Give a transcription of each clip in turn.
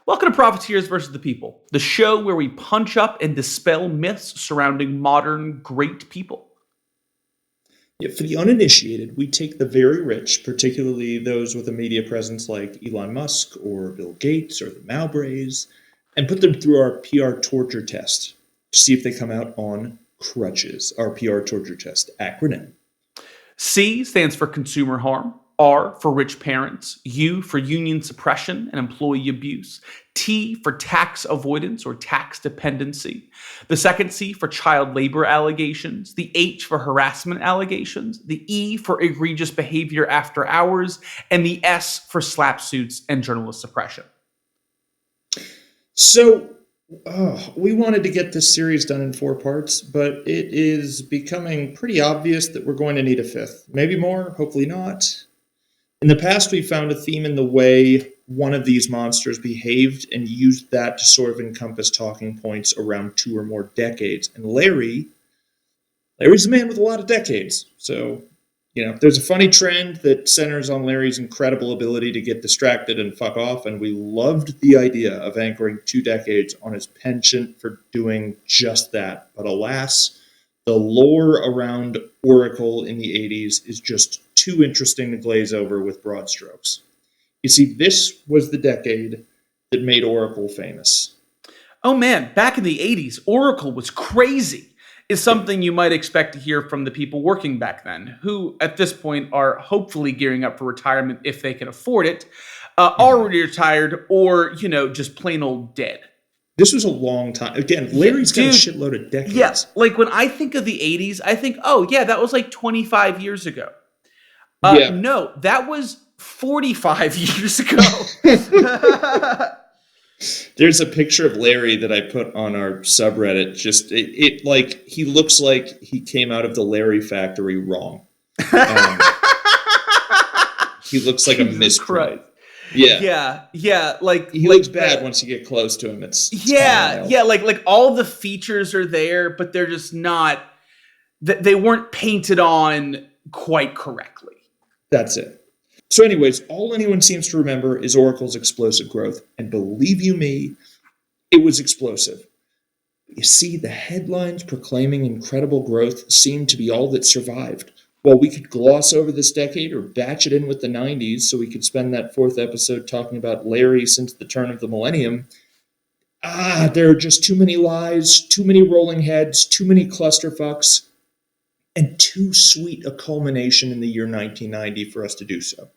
Welcome to Profiteers versus the People, the show where we punch up and dispel myths surrounding modern great people. Yeah, for the uninitiated, we take the very rich, particularly those with a media presence like Elon Musk or Bill Gates or the Mowbrays, and put them through our PR torture test to see if they come out on crutches. Our PR torture test acronym. C stands for consumer harm. R for rich parents. U for union suppression and employee abuse. T for tax avoidance or tax dependency. The second C for child labor allegations. The H for harassment allegations. The E for egregious behavior after hours. And the S for slap suits and journalist suppression. So, we wanted to get this series done in 4 parts, but it is becoming pretty obvious that we're going to need a 5th. Maybe more, hopefully not. In the past, we found a theme in the way one of these monsters behaved and used that to sort of encompass talking points around 2 or more decades. And Larry's a man with a lot of decades. So, there's a funny trend that centers on Larry's incredible ability to get distracted and fuck off. And we loved the idea of anchoring 2 decades on his penchant for doing just that. But alas, the lore around Oracle in the 80s is just too interesting to glaze over with broad strokes. You see, this was the decade that made Oracle famous. Oh man, back in the 80s, Oracle was crazy. Is something you might expect to hear from the people working back then, who at this point are hopefully gearing up for retirement if they can afford it, already retired, or, just plain old dead. This was a long time. Again, Larry's got a shitload of decades. Yes, like when I think of the 80s, I think, oh yeah, that was like 25 years ago. No, that was 45 years ago. There's a picture of Larry that I put on our subreddit. Just it like he looks like he came out of the Larry factory wrong. He looks like a misprint. Yeah. Like he looks bad once you get close to him. It's like all the features are there, but they're just not. They weren't painted on quite correctly. That's it. So anyways, all anyone seems to remember is Oracle's explosive growth. And believe you me, it was explosive. You see, the headlines proclaiming incredible growth seemed to be all that survived. While we could gloss over this decade or batch it in with the 90s so we could spend that 4th episode talking about Larry since the turn of the millennium, there are just too many lies, too many rolling heads, too many clusterfucks, and too sweet a culmination in the year 1990 for us to do so.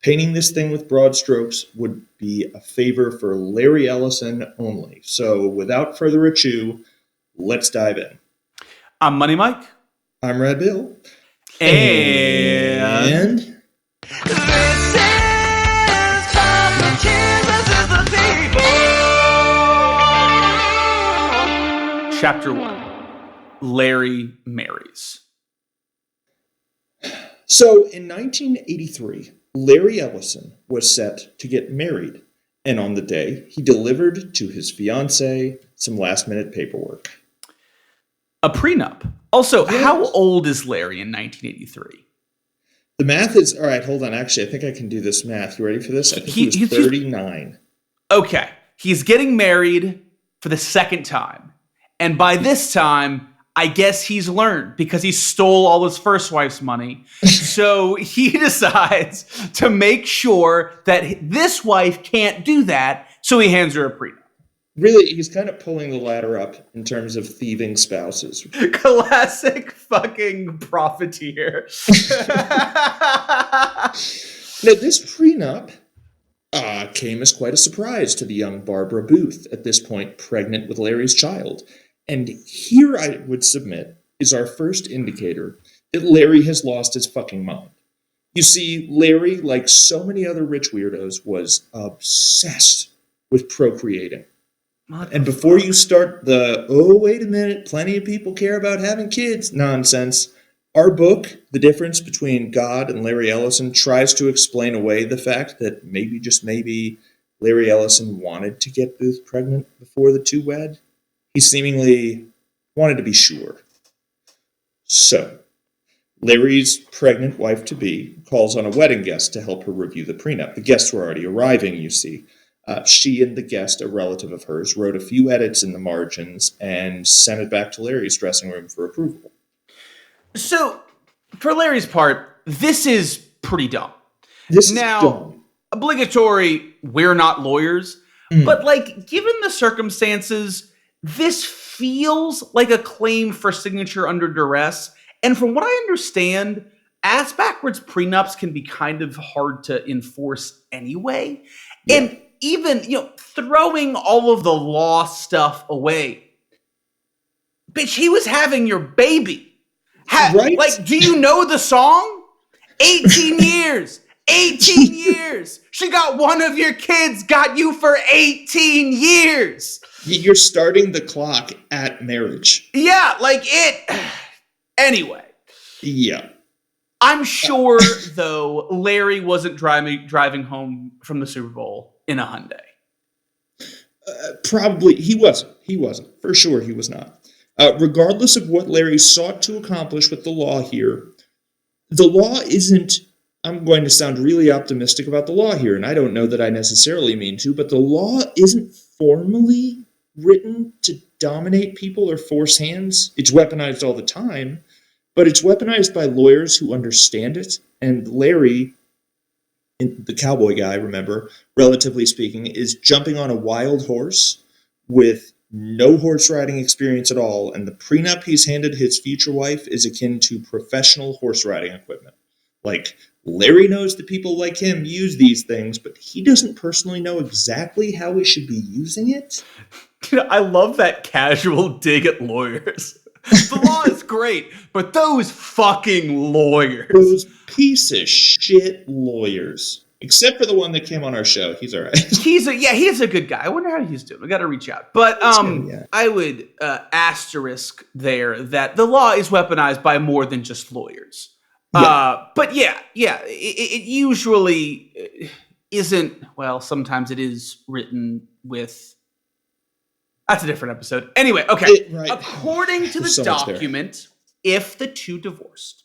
Painting this thing with broad strokes would be a favor for Larry Ellison only. So without further ado, let's dive in. I'm Money Mike. I'm Red Bill. And this is Profiteers versus the People. Chapter 1. Larry marries. So in 1983, Larry Ellison was set to get married, and on the day, he delivered to his fiancée some last-minute paperwork. A prenup. Also, How old is Larry in 1983? The math is... All right, hold on. Actually, I think I can do this math. You ready for this? I think he was 39. Okay. He's getting married for the second time. And by this time, I guess he's learned because he stole all his first wife's money. So he decides to make sure that this wife can't do that. So he hands her a prenup. Really, he's kind of pulling the ladder up in terms of thieving spouses. Classic fucking profiteer. Now, this prenup came as quite a surprise to the young Barbara Booth, at this point pregnant with Larry's child. And here I would submit is our first indicator that Larry has lost his fucking mind. You see, Larry, like so many other rich weirdos, was obsessed with procreating. And before you start the, wait a minute, plenty of people care about having kids nonsense, our book, The Difference Between God and Larry Ellison, tries to explain away the fact that maybe, just maybe, Larry Ellison wanted to get Booth pregnant before the two wed. He seemingly wanted to be sure. So, Larry's pregnant wife-to-be calls on a wedding guest to help her review the prenup. The guests were already arriving, you see. She and the guest, a relative of hers, wrote a few edits in the margins and sent it back to Larry's dressing room for approval. So, for Larry's part, this is pretty dumb. This is Now, dumb. obligatory, we're not lawyers, but like, given the circumstances, this feels like a claim for signature under duress. And from what I understand, ass backwards prenups can be kind of hard to enforce anyway. Yeah. And even, throwing all of the law stuff away, bitch, he was having your baby. Right? Like, do you know the song? 18 years. 18 years. She got one of your kids, got you for 18 years. You're starting the clock at marriage. Yeah, like it. Anyway. Yeah. I'm sure, though, Larry wasn't driving home from the Super Bowl in a Hyundai. Probably he wasn't. He wasn't. For sure he was not. Regardless of what Larry sought to accomplish with the law here, the law isn't, I'm going to sound really optimistic about the law here, and I don't know that I necessarily mean to, but the law isn't formally written to dominate people or force hands. It's weaponized all the time, but it's weaponized by lawyers who understand it, and Larry, the cowboy guy, remember, relatively speaking, is jumping on a wild horse with no horse riding experience at all, and the prenup he's handed his future wife is akin to professional horse riding equipment. Like, Larry knows that people like him use these things, but he doesn't personally know exactly how he should be using it. I love that casual dig at lawyers. The law is great, but those fucking lawyers. Those piece of shit lawyers. Except for the one that came on our show. He's all right. He's a good guy. I wonder how he's doing. We got to reach out. But Yeah. I would asterisk there that the law is weaponized by more than just lawyers. Yeah. But it usually isn't. Well, sometimes it is written with. That's a different episode. Anyway, okay. Right. According to the There's so much there. document, if the two divorced,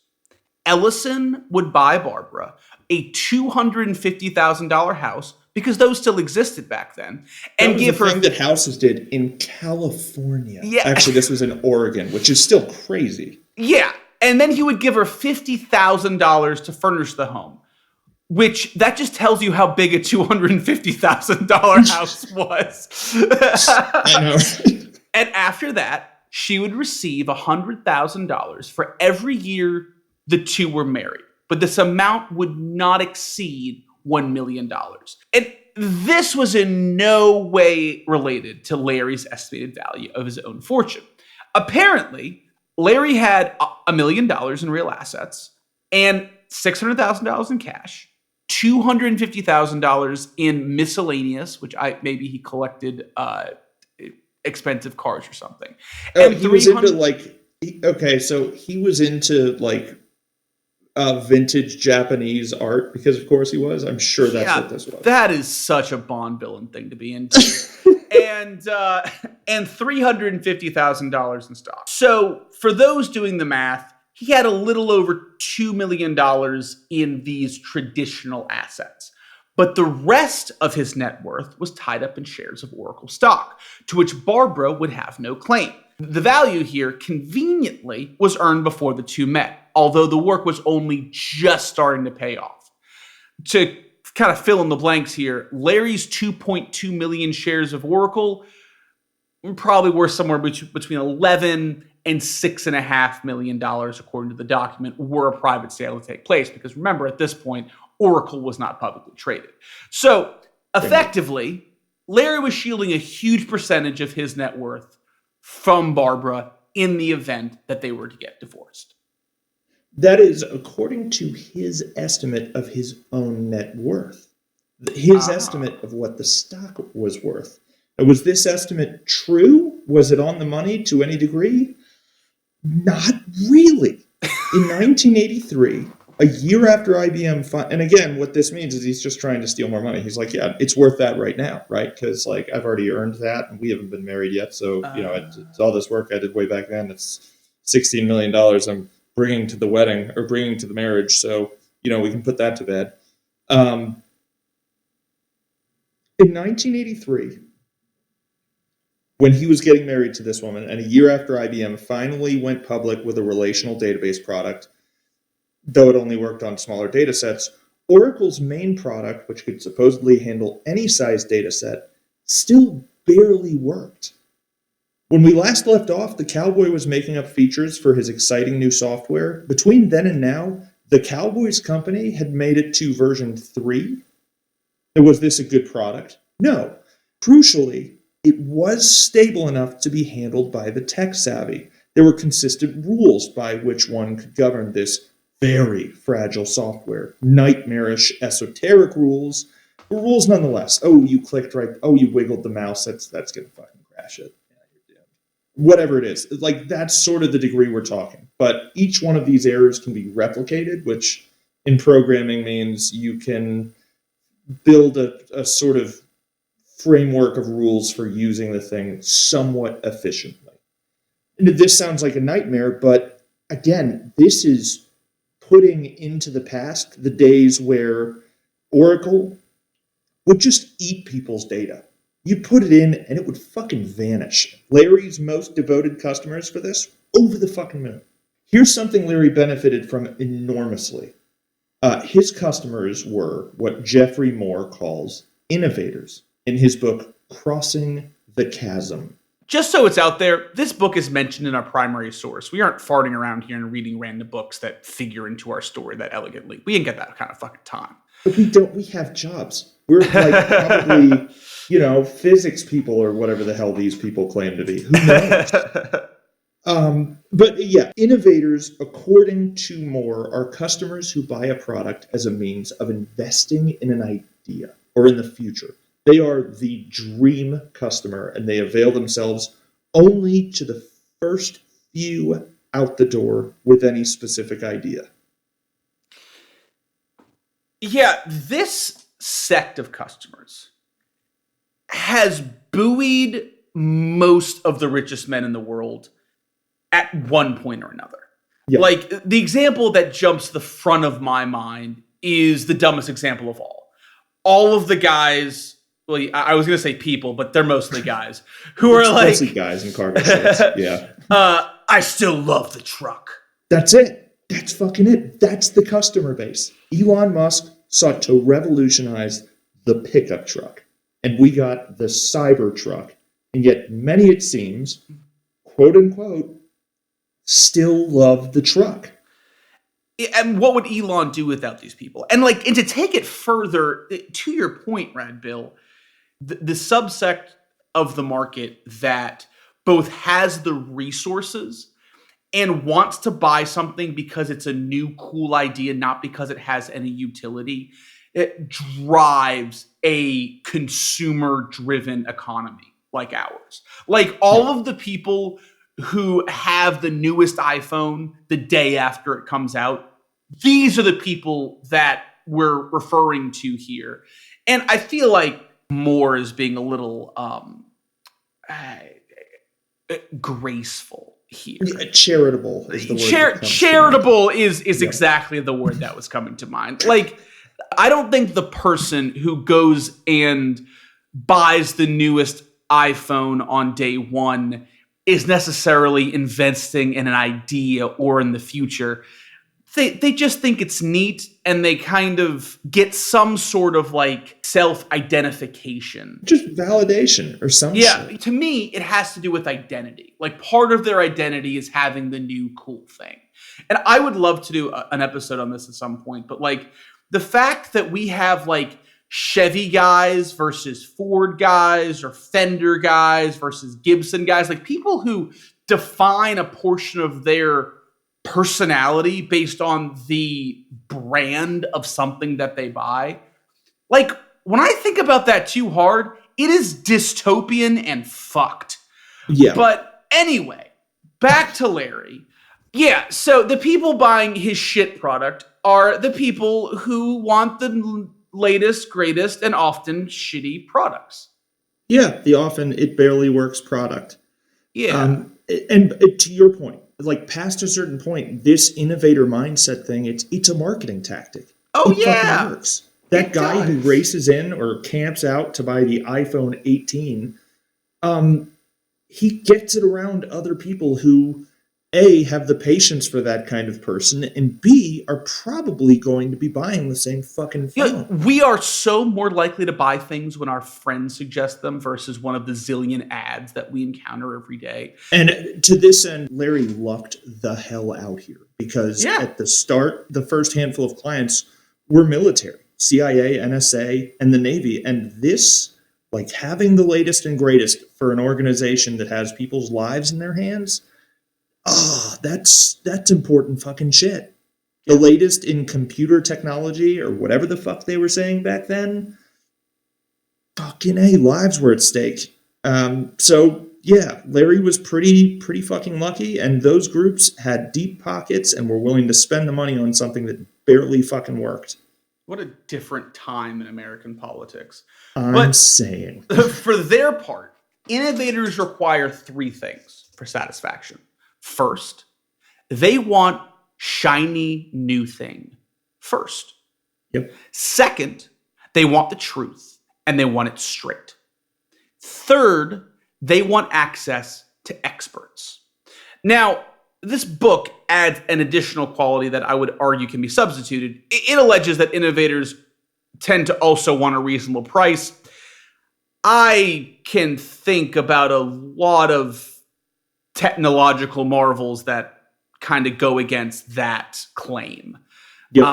Ellison would buy Barbara a $250,000 house, because those still existed back then, and That was give the her thing that houses did in California. Yeah. Actually, this was in Oregon, which is still crazy. Yeah, and then he would give her $50,000 to furnish the home, which that just tells you how big a $250,000 house was. I know. Right? And after that, she would receive $100,000 for every year the two were married. But this amount would not exceed $1 million. And this was in no way related to Larry's estimated value of his own fortune. Apparently, Larry had $1 million in real assets and $600,000 in cash, $250,000 in miscellaneous, which maybe he collected expensive cars or something. Oh, And he was into vintage Japanese art, because of course he was. I'm sure that's what this was. That is such a Bond villain thing to be into. and $350,000 in stock. So for those doing the math, he had a little over $2 million in these traditional assets. But the rest of his net worth was tied up in shares of Oracle stock, to which Barbara would have no claim. The value here, conveniently, was earned before the two met, although the work was only just starting to pay off. To kind of fill in the blanks here, Larry's 2.2 million shares of Oracle probably worth somewhere between $11 and $6.5 million, according to the document, were a private sale to take place. Because remember, at this point, Oracle was not publicly traded. So effectively, Larry was shielding a huge percentage of his net worth from Barbara in the event that they were to get divorced. That is according to his estimate of his own net worth. His estimate of what the stock was worth. Was this estimate true? Was it on the money to any degree? Not really. In 1983, a year after IBM, and again, what this means is he's just trying to steal more money. He's like, yeah, it's worth that right now, right? Because like I've already earned that, and we haven't been married yet. So it's all this work I did way back then. It's $16 million I'm bringing to the wedding or bringing to the marriage. So we can put that to bed. In 1983, when he was getting married to this woman, and a year after IBM finally went public with a relational database product, though it only worked on smaller data sets, Oracle's main product, which could supposedly handle any size data set, still barely worked. When we last left off, the cowboy was making up features for his exciting new software. Between then and now, the cowboy's company had made it to version 3. Was this a good product? No. Crucially, it was stable enough to be handled by the tech savvy. There were consistent rules by which one could govern this very fragile software. Nightmarish, esoteric rules, but rules nonetheless. Oh, you clicked right. Oh, you wiggled the mouse. That's going to fucking crash it. Whatever it is. Like, that's sort of the degree we're talking. But each one of these errors can be replicated, which in programming means you can build a sort of framework of rules for using the thing somewhat efficiently. And this sounds like a nightmare, but again, this is putting into the past the days where Oracle would just eat people's data. You put it in and it would fucking vanish. Larry's most devoted customers for this, over the fucking moon. Here's something Larry benefited from enormously. His customers were what Jeffrey Moore calls innovators in his book, Crossing the Chasm. Just so it's out there, this book is mentioned in our primary source. We aren't farting around here and reading random books that figure into our story that elegantly. We ain't get that kind of fucking time. But we have jobs. We're like probably, physics people or whatever the hell these people claim to be. Who knows? But yeah, innovators, according to Moore, are customers who buy a product as a means of investing in an idea or in the future. They are the dream customer, and they avail themselves only to the first few out the door with any specific idea. Yeah, this sect of customers has buoyed most of the richest men in the world at one point or another. Yeah. Like, the example that jumps to the front of my mind is the dumbest example of all. All of the guys, well, I was going to say people, but they're mostly guys, who are like... Mostly guys in cargo shorts, yeah. I still love the truck. That's it. That's fucking it. That's the customer base. Elon Musk sought to revolutionize the pickup truck, and we got the Cybertruck. And yet many, it seems, quote unquote, still love the truck. And what would Elon do without these people? And to take it further, to your point, Rad Bill, the subsect of the market that both has the resources and wants to buy something because it's a new, cool idea, not because it has any utility, it drives a consumer-driven economy like ours. Like, all of the people who have the newest iPhone the day after it comes out, these are the people that we're referring to here. And I feel like Moore is being a little graceful here. Yeah, charitable is the word. Charitable is exactly the word that was coming to mind. Like, I don't think the person who goes and buys the newest iPhone on day one is necessarily investing in an idea or in the future. They just think it's neat, and they kind of get some sort of self-identification. Just validation or something. Yeah, to me, it has to do with identity. Like, part of their identity is having the new cool thing. And I would love to do an episode on this at some point, but the fact that we have Chevy guys versus Ford guys, or Fender guys versus Gibson guys, people who define a portion of their personality based on the brand of something that they buy. When I think about that too hard, it is dystopian and fucked. Yeah. But anyway, back to Larry. Yeah, so the people buying his shit product are the people who want the latest, greatest, and often shitty products. Yeah, the often it barely works product. Yeah. And to your point, past a certain point, this innovator mindset thing, it's a marketing tactic. Oh, it yeah. fucking works. That guy who races in or camps out to buy the iPhone 18, he gets it around other people who, A, have the patience for that kind of person, and B, are probably going to be buying the same fucking phone. We are so more likely to buy things when our friends suggest them versus one of the zillion ads that we encounter every day. And to this end, Larry lucked the hell out here because at the start, the first handful of clients were military, CIA, NSA, and the Navy. And this, like having the latest and greatest for an organization that has people's lives in their hands, that's important fucking shit. The latest in computer technology or whatever the fuck they were saying back then, fucking A, lives were at stake. So yeah, Larry was pretty fucking lucky, and those groups had deep pockets and were willing to spend the money on something that barely fucking worked. What a different time in American politics. I'm saying. For their part, innovators require three things for satisfaction. First, they want shiny new thing first. Yep. Second, they want the truth and they want it straight. Third, they want access to experts. Now, this book adds an additional quality that I would argue can be substituted. It alleges that innovators tend to also want a reasonable price. I can think about a lot of technological marvels that kind of go against that claim. Yep.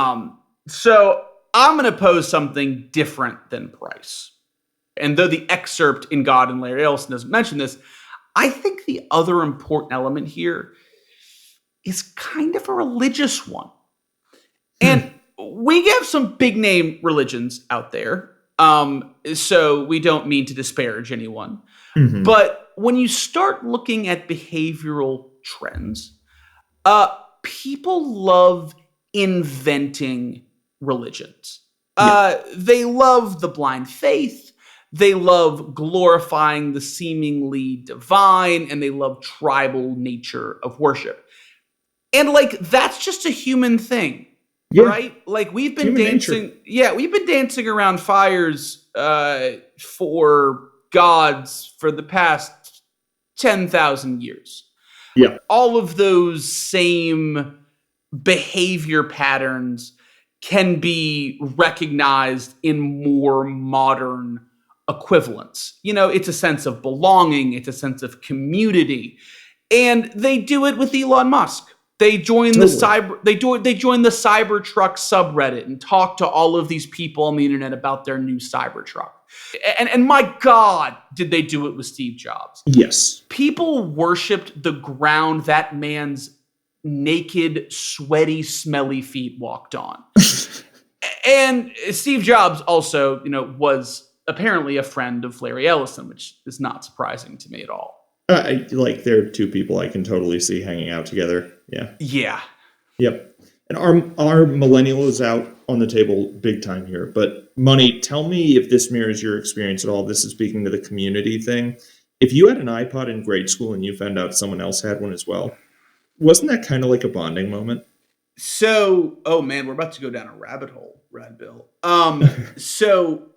So I'm going to pose something different than price. And though the excerpt in God and Larry Ellison doesn't mention this, I think the other important element here is kind of a religious one. And we have some big name religions out there. So we don't mean to disparage anyone. Mm-hmm. But when you start looking at behavioral trends, people love inventing religions. They love the blind faith. They love glorifying the seemingly divine, and they love tribal nature of worship. And like, that's just a human thing, right? Like we've been Human dancing. nature. Yeah, we've been dancing around fires for gods for the past 10,000 years. Yeah. All of those same behavior patterns can be recognized in more modern equivalents. You know, it's a sense of belonging. It's a sense of community. And they do it with Elon Musk. They join the Cybertruck subreddit and talk to all of these people on the internet about their new Cybertruck. And my God, did they do it with Steve Jobs? Yes. People worshipped the ground that man's naked, sweaty, smelly feet walked on. And Steve Jobs also, was apparently a friend of Larry Ellison, which is not surprising to me at all. They're two people I can totally see hanging out together. Yeah. Yeah. Yep. And our millennial is out on the table big time here. But Money, tell me if this mirrors your experience at all. This is speaking to the community thing. If you had an iPod in grade school and you found out someone else had one as well, wasn't that kind of like a bonding moment? So, oh man, we're about to go down a rabbit hole, Rad Bill. So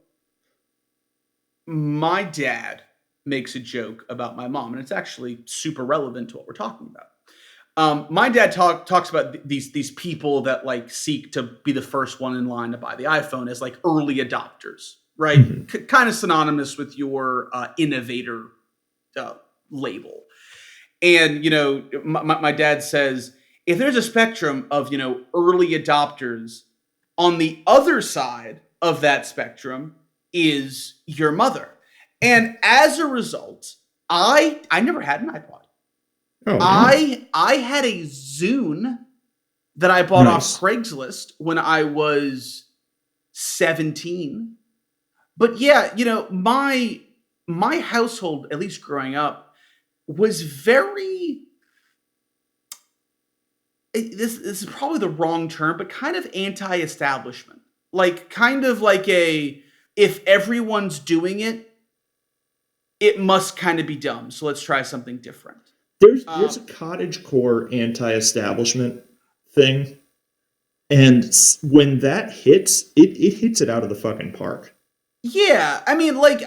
my dad makes a joke about my mom, and it's actually super relevant to what we're talking about. My dad talks about these people that like seek to be the first one in line to buy the iPhone as like early adopters, right? Mm-hmm. Kind of synonymous with your innovator label. And my dad says, if there's a spectrum of early adopters, on the other side of that spectrum is your mother. And as a result, I never had an iPod. Oh, I had a Zune that I bought off Nice. Craigslist when I was 17. But yeah, my household, at least growing up, was very, this is probably the wrong term, but kind of anti-establishment. Like kind of like if everyone's doing it, it must kind of be dumb. So let's try something different. There's a cottagecore anti-establishment thing And when that hits, it hits it out of the fucking park. Yeah, I mean, like,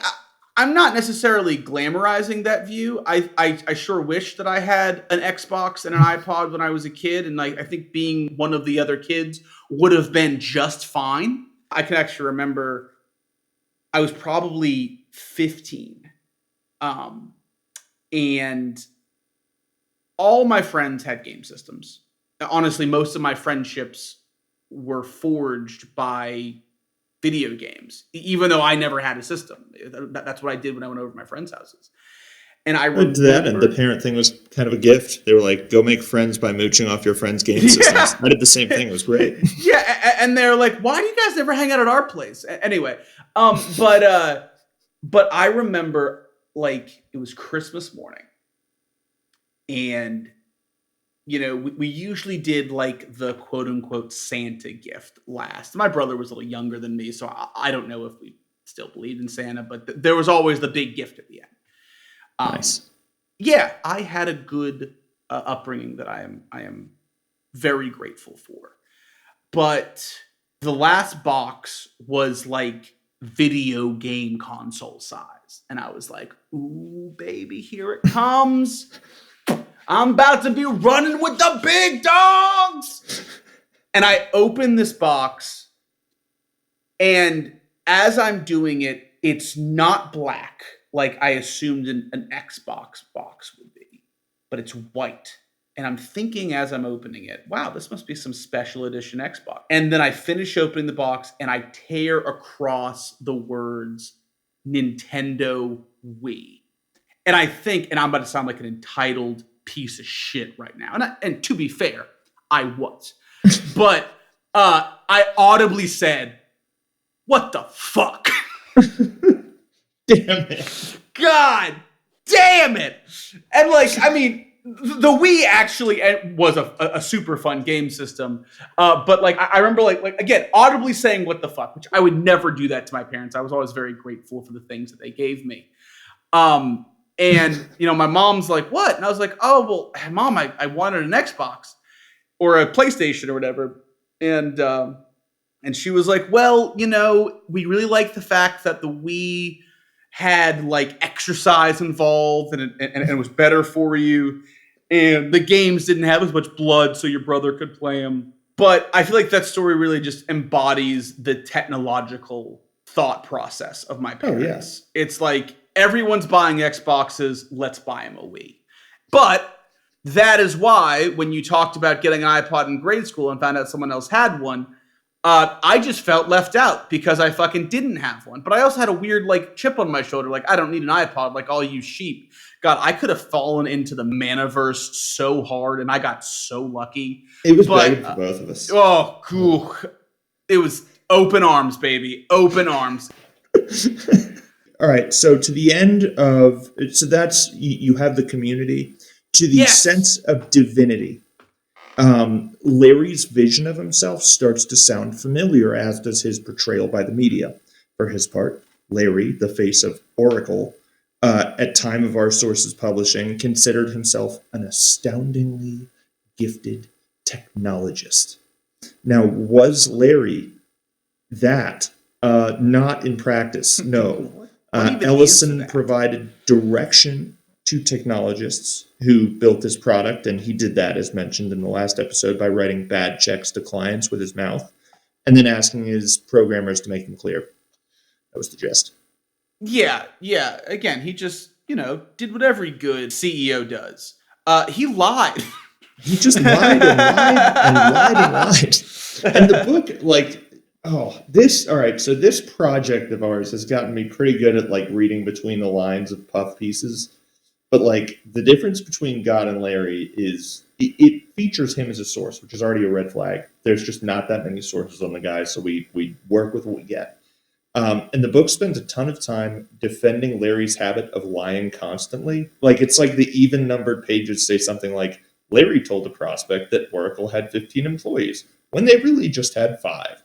I'm not necessarily glamorizing that view. I sure wish that I had an Xbox and an iPod when I was a kid, and like I think being one of the other kids would have been just fine. I can actually remember I was probably 15, and all my friends had game systems. Honestly, most of my friendships were forged by video games, even though I never had a system. That's what I did when I went over to my friends' houses. And I remember That, and the parent thing was kind of a gift. They were like, go make friends by mooching off your friends' game systems. I did the same thing. It was great. Yeah, and they're like, why do you guys never hang out at our place? Anyway, but I remember, like, it was Christmas morning, and we usually did like the quote unquote Santa gift last. My brother was a little younger than me, so I don't know if we still believed in Santa, but there was always the big gift at the end. Nice. Yeah, I had a good upbringing that I am very grateful for. But the last box was like video game console size, and I was like, "Ooh, baby, here it comes." I'm about to be running with the big dogs. And I open this box, and as I'm doing it, it's not black like I assumed an Xbox box would be, but it's white. And I'm thinking as I'm opening it, wow, this must be some special edition Xbox. And then I finish opening the box, and I tear across the words Nintendo Wii. And I think, and I'm about to sound like an entitled piece of shit right now. And to be fair, I was. But I audibly said, what the fuck? Damn it. God damn it. And like, I mean, the Wii actually was a super fun game system. But like, I remember like again, audibly saying what the fuck, which I would never do that to my parents. I was always very grateful for the things that they gave me. And, my mom's like, what? And I was like, oh, well, Mom, I wanted an Xbox or a PlayStation or whatever. And she was like, well, we really like the fact that the Wii had like exercise involved and it was better for you. And the games didn't have as much blood, so your brother could play them. But I feel like that story really just embodies the technological thought process of my parents. Oh, yeah. It's like, everyone's buying Xboxes, let's buy them a Wii. But that is why when you talked about getting an iPod in grade school and found out someone else had one, I just felt left out because I fucking didn't have one. But I also had a weird like chip on my shoulder, like I don't need an iPod like all you sheep. God, I could have fallen into the Manaverse so hard, and I got so lucky. It was better for both of us. Oh, cool. It was open arms, baby. Open arms. All right, so to the end of, so that's, you have the community, to the sense of divinity. Larry's vision of himself starts to sound familiar, as does his portrayal by the media. For his part, Larry, the face of Oracle, at time of our sources publishing, considered himself an astoundingly gifted technologist. Now, was Larry that? Not in practice, no. Ellison provided direction to technologists who built this product, and he did that, as mentioned in the last episode, by writing bad checks to clients with his mouth and then asking his programmers to make them clear. That was the gist. Yeah. Again, he just, did what every good CEO does. He lied. He just lied and lied and lied and lied. And the book, like, all right, so this project of ours has gotten me pretty good at, like, reading between the lines of puff pieces. But, like, the difference between God and Larry is it features him as a source, which is already a red flag. There's just not that many sources on the guy, so we work with what we get. And the book spends a ton of time defending Larry's habit of lying constantly. Like, it's like the even-numbered pages say something like, Larry told a prospect that Oracle had 15 employees, when they really just had 5.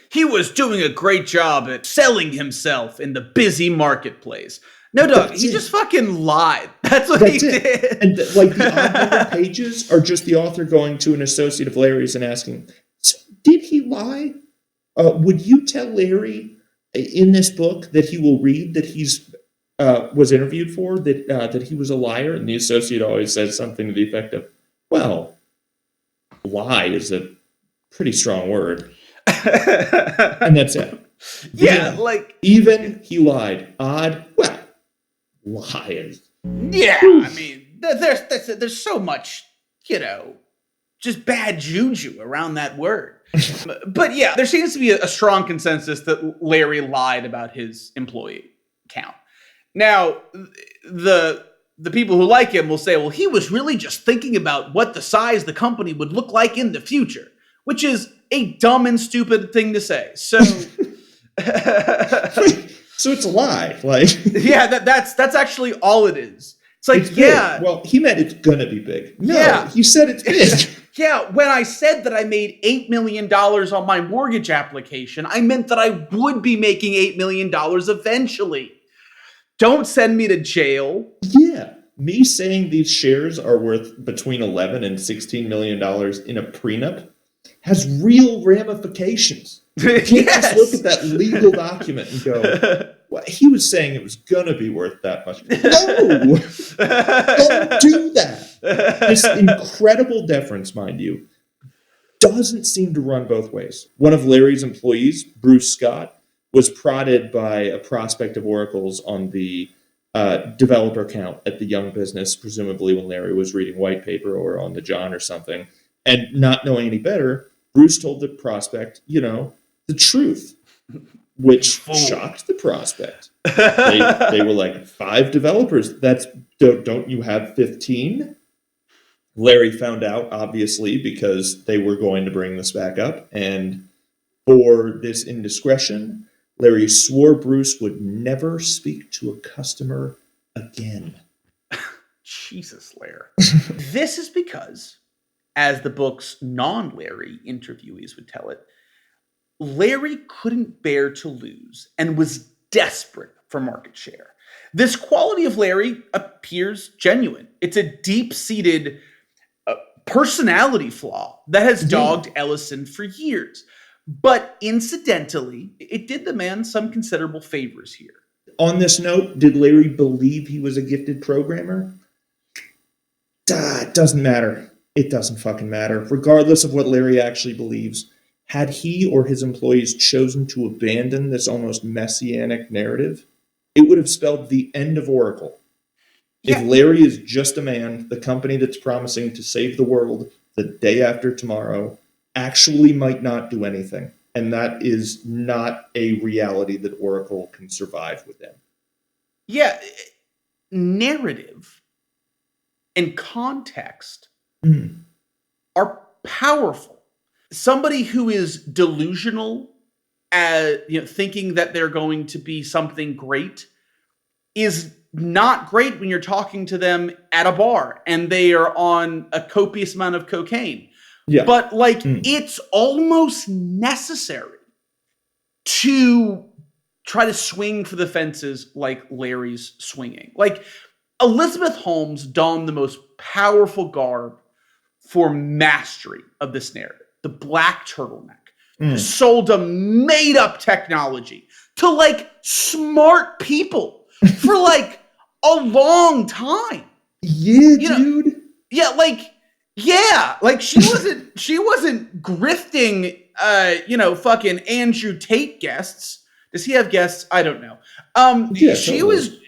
He was doing a great job at selling himself in the busy marketplace. No, dog, he just fucking lied. That's what he did. And like the odd number pages are just the author going to an associate of Larry's and asking, Did he lie? Would you tell Larry in this book that he will read that he's was interviewed for that he was a liar? And the associate always says something to the effect of, "Well, lie is a pretty strong word," and that's it. Yeah, even he lied. Odd. Well, lies. Yeah, I mean, there's so much, just bad juju around that word. But yeah, there seems to be a strong consensus that Larry lied about his employee count. Now, the people who like him will say, well, he was really just thinking about what the size the company would look like in the future, which is a dumb and stupid thing to say. So, so it's a lie. Yeah, that's actually all it is. It's like, it's big. Well, he meant it's gonna be big. No, he said it's big. Yeah, when I said that I made $8 million on my mortgage application, I meant that I would be making $8 million eventually. Don't send me to jail. Yeah, me saying these shares are worth between $11 and $16 million in a prenup has real ramifications. You can't just look at that legal document and go, well, he was saying it was going to be worth that much. No! Don't do that. This incredible deference, mind you, doesn't seem to run both ways. One of Larry's employees, Bruce Scott, was prodded by a prospect of Oracle's on the developer count at the Young Business, presumably when Larry was reading white paper or on the John or something. And not knowing any better, Bruce told the prospect, the truth, which shocked the prospect. They were like, 5 developers. Don't you have 15? Larry found out, obviously, because they were going to bring this back up. And for this indiscretion, Larry swore Bruce would never speak to a customer again. Jesus, Larry. This is because, as the book's non-Larry interviewees would tell it, Larry couldn't bear to lose and was desperate for market share. This quality of Larry appears genuine. It's a deep-seated personality flaw that has dogged Ellison for years. But incidentally, it did the man some considerable favors here. On this note, did Larry believe he was a gifted programmer? It doesn't matter. It doesn't fucking matter. Regardless of what Larry actually believes, had he or his employees chosen to abandon this almost messianic narrative, it would have spelled the end of Oracle. Yeah. If Larry is just a man, the company that's promising to save the world the day after tomorrow actually might not do anything. And that is not a reality that Oracle can survive within. Yeah, narrative and context are powerful. Somebody who is delusional, thinking that they're going to be something great, is not great when you're talking to them at a bar and they are on a copious amount of cocaine. Yeah. But it's almost necessary to try to swing for the fences like Larry's swinging. Like, Elizabeth Holmes donned the most powerful garb for mastery of this narrative. The black turtleneck, sold a made-up technology to smart people for a long time. Yeah, dude. She wasn't grifting fucking Andrew Tate guests. Does he have guests? I don't know. She was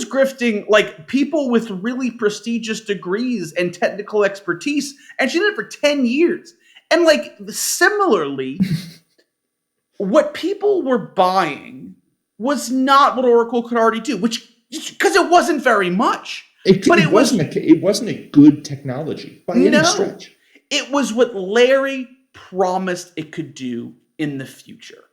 grifting people with really prestigious degrees and technical expertise, and she did it for 10 years. And similarly, what people were buying was not what Oracle could already do, because it wasn't very much. It wasn't a good technology by any stretch. It was what Larry promised it could do in the future.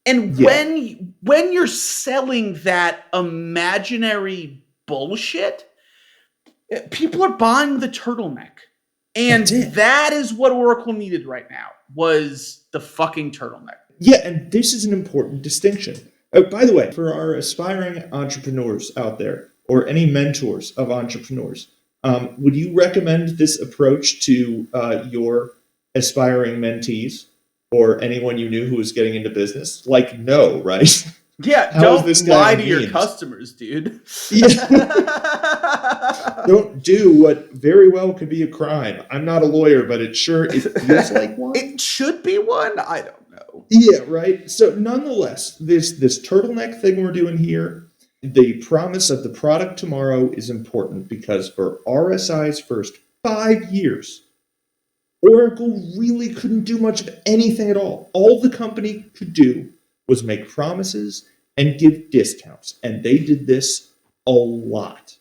And when you're selling that imaginary bullshit, people are buying the turtleneck. And that is what Oracle needed right now, was the fucking turtleneck. Yeah, and this is an important distinction. By the way, for our aspiring entrepreneurs out there, or any mentors of entrepreneurs, would you recommend this approach to your aspiring mentees or anyone you knew who was getting into business? Like, no, right? Yeah, How is don't this guy lie on to your memes? customers, dude. Don't do what very well could be a crime. I'm not a lawyer, but it feels like one. It should be one. I don't know. Yeah, right. So nonetheless, this turtleneck thing we're doing here, the promise of the product tomorrow is important because for RSI's first 5 years, Oracle really couldn't do much of anything at all. All the company could do was make promises and give discounts, and they did this a lot.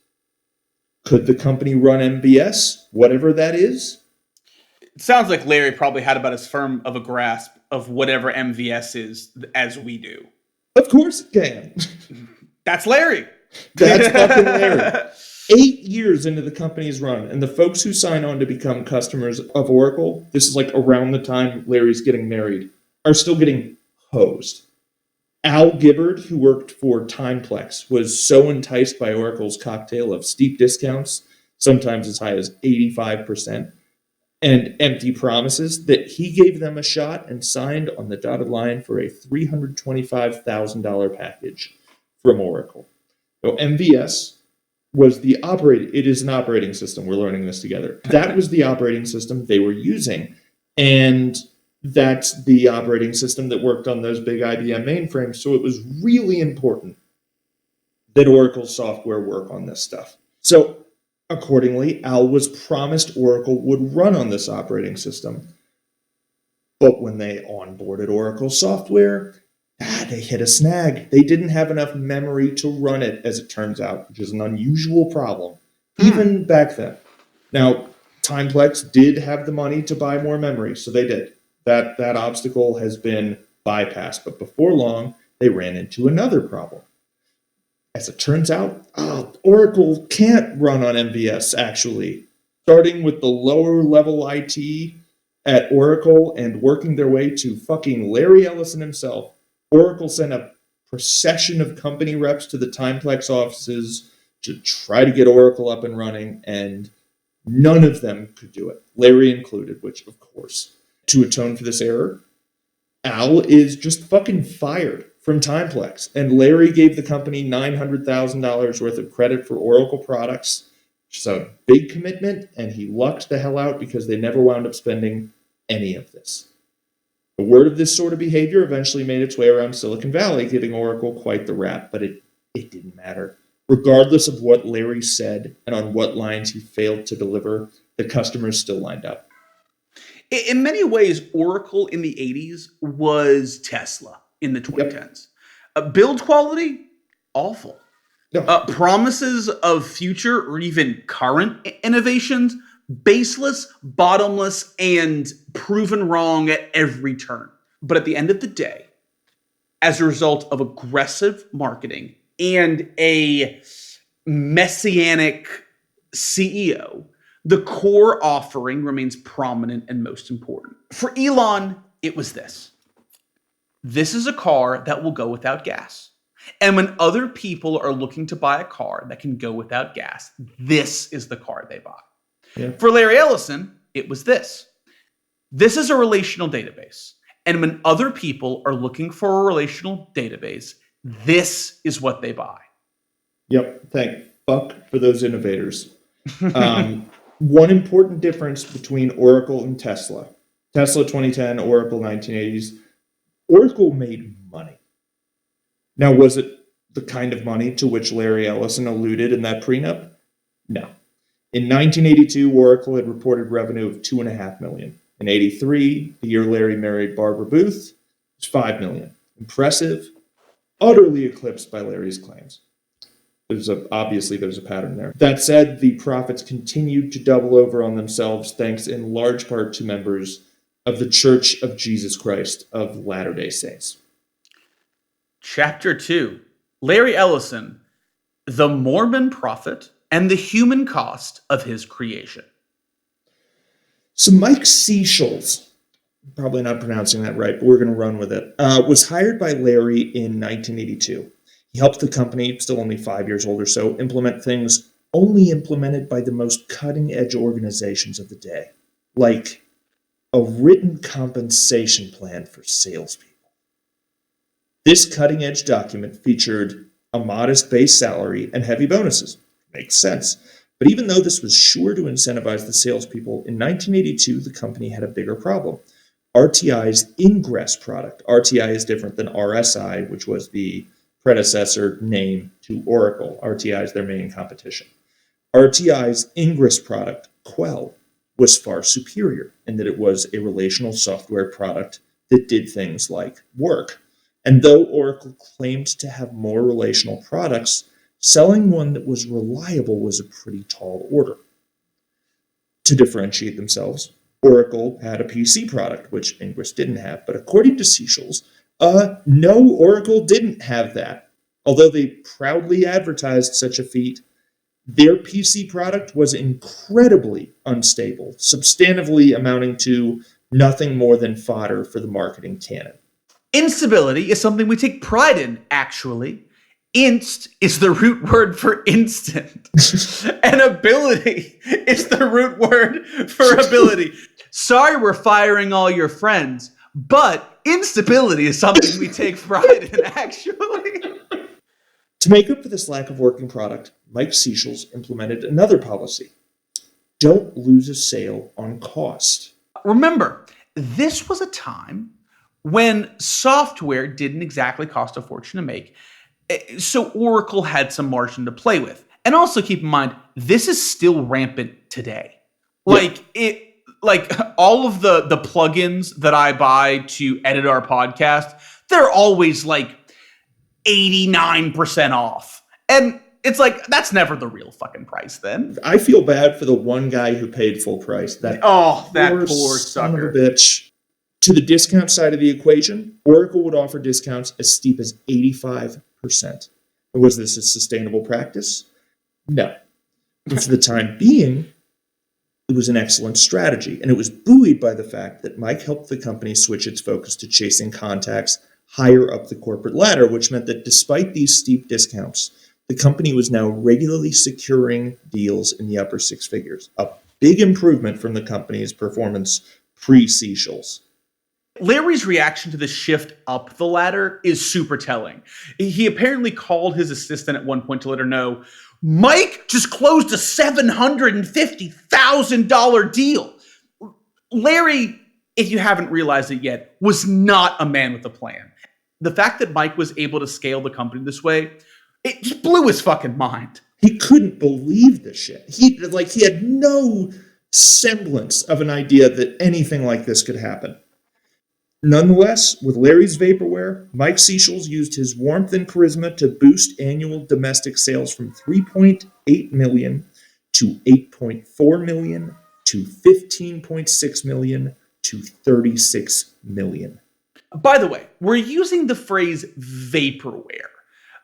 Could the company run MVS, whatever that is? It sounds like Larry probably had about as firm of a grasp of whatever MVS is as we do. Of course it can. That's Larry. That's fucking Larry. 8 years into the company's run, and the folks who sign on to become customers of Oracle, this is like around the time Larry's getting married, are still getting hosed. Al Gibbard, who worked for Timeplex, was so enticed by Oracle's cocktail of steep discounts, sometimes as high as 85%, and empty promises, that he gave them a shot and signed on the dotted line for a $325,000 package from Oracle. So MVS was it is an operating system. We're learning this together. That was the operating system they were using. And that's the operating system that worked on those big IBM mainframes. So it was really important that Oracle's software work on this stuff. So accordingly, Al was promised Oracle would run on this operating system. But when they onboarded Oracle software, they hit a snag. They didn't have enough memory to run it, as it turns out, which is an unusual problem, even back then. Now, Timeplex did have the money to buy more memory, so they did. That obstacle has been bypassed, but before long, they ran into another problem. As it turns out, Oracle can't run on MVS, actually. Starting with the lower level IT at Oracle and working their way to fucking Larry Ellison himself, Oracle sent a procession of company reps to the Timeplex offices to try to get Oracle up and running, and none of them could do it, Larry included, which, of course, to atone for this error, Al is just fucking fired from Timeplex, and Larry gave the company $900,000 worth of credit for Oracle products, which is a big commitment, and he lucked the hell out because they never wound up spending any of this. The word of this sort of behavior eventually made its way around Silicon Valley, giving Oracle quite the rap, but it didn't matter. Regardless of what Larry said and on what lines he failed to deliver, the customers still lined up. In many ways, Oracle in the 80s was Tesla in the 2010s. Build quality, awful. No. Promises of future or even current innovations, baseless, bottomless, and proven wrong at every turn. But at the end of the day, as a result of aggressive marketing and a messianic CEO, the core offering remains prominent and most important. For Elon, it was this. This is a car that will go without gas. And when other people are looking to buy a car that can go without gas, this is the car they buy. Yeah. For Larry Ellison, it was this. This is a relational database. And when other people are looking for a relational database, this is what they buy. Yep. Thank fuck for those innovators. One important difference between Oracle and Tesla. Tesla 2010, Oracle 1980s. Oracle made money. Now, was it the kind of money to which Larry Ellison alluded in that prenup? No. In 1982, Oracle had reported revenue of $2.5 million. In 83, the year Larry married Barbara Booth, it was $5 million. Impressive, utterly eclipsed by Larry's claims. Obviously, there's a pattern there. That said, the profits continued to double over on themselves, thanks in large part to members of the Church of Jesus Christ of Latter-day Saints. Chapter 2, Larry Ellison, the Mormon prophet and the human cost of his creation. So Mike Seashels, probably not pronouncing that right, but we're going to run with it, was hired by Larry in 1982. He helped the company, still only 5 years old or so, implement things only implemented by the most cutting-edge organizations of the day, like a written compensation plan for salespeople. This cutting-edge document featured a modest base salary and heavy bonuses. Makes sense. But even though this was sure to incentivize the salespeople, in 1982, the company had a bigger problem. RTI's Ingress product. RTI is different than RSI, which was the predecessor name to Oracle. RTI is their main competition. RTI's Ingress product, Quell, was far superior in that it was a relational software product that did things like work. And though Oracle claimed to have more relational products, selling one that was reliable was a pretty tall order. To differentiate themselves, Oracle had a PC product, which Ingress didn't have. But according to Seychelles, no, Oracle didn't have that. Although they proudly advertised such a feat, their PC product was incredibly unstable, substantively amounting to nothing more than fodder for the marketing cannon. Instability is something we take pride in, actually. Inst is the root word for instant. And ability is the root word for ability. Sorry we're firing all your friends, but instability is something we take pride in, actually. To make up for this lack of working product, Mike Seychelles implemented another policy. Don't lose a sale on cost. Remember, this was a time when software didn't exactly cost a fortune to make. So Oracle had some margin to play with. And also keep in mind, this is still rampant today. Like all of the plugins that I buy to edit our podcast, they're always like 89% off. And it's like, that's never the real fucking price then. I feel bad for the one guy who paid full price. That poor son sucker. of a bitch. To the discount side of the equation, Oracle would offer discounts as steep as 85%. Was this a sustainable practice? No. But for the time being, it was an excellent strategy, and it was buoyed by the fact that Mike helped the company switch its focus to chasing contacts higher up the corporate ladder, which meant that despite these steep discounts, the company was now regularly securing deals in the upper six figures, a big improvement from the company's performance pre-Seychelles. Larry's reaction to the shift up the ladder is super telling. He apparently called his assistant at one point to let her know, Mike just closed a $750,000 deal. Larry, if you haven't realized it yet, was not a man with a plan. The fact that Mike was able to scale the company this way, it just blew his fucking mind. He couldn't believe this shit. He had no semblance of an idea that anything like this could happen. Nonetheless, with Larry's vaporware, Mike Seychelles used his warmth and charisma to boost annual domestic sales from 3.8 million to 8.4 million to 15.6 million to 36 million. By the way, we're using the phrase vaporware,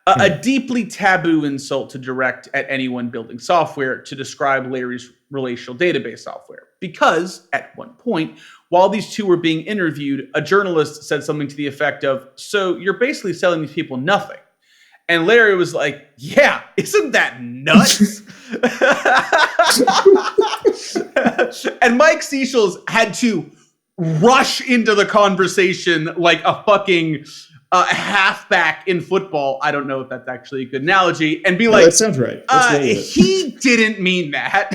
a deeply taboo insult to direct at anyone building software to describe Larry's relational database software. Because, at one point, while these two were being interviewed, a journalist said something to the effect of, so you're basically selling these people nothing. And Larry was like, yeah, isn't that nuts? And Mike Seychelles had to rush into the conversation like a fucking halfback in football. I don't know if that's actually a good analogy. And be like, that sounds right. He didn't mean that.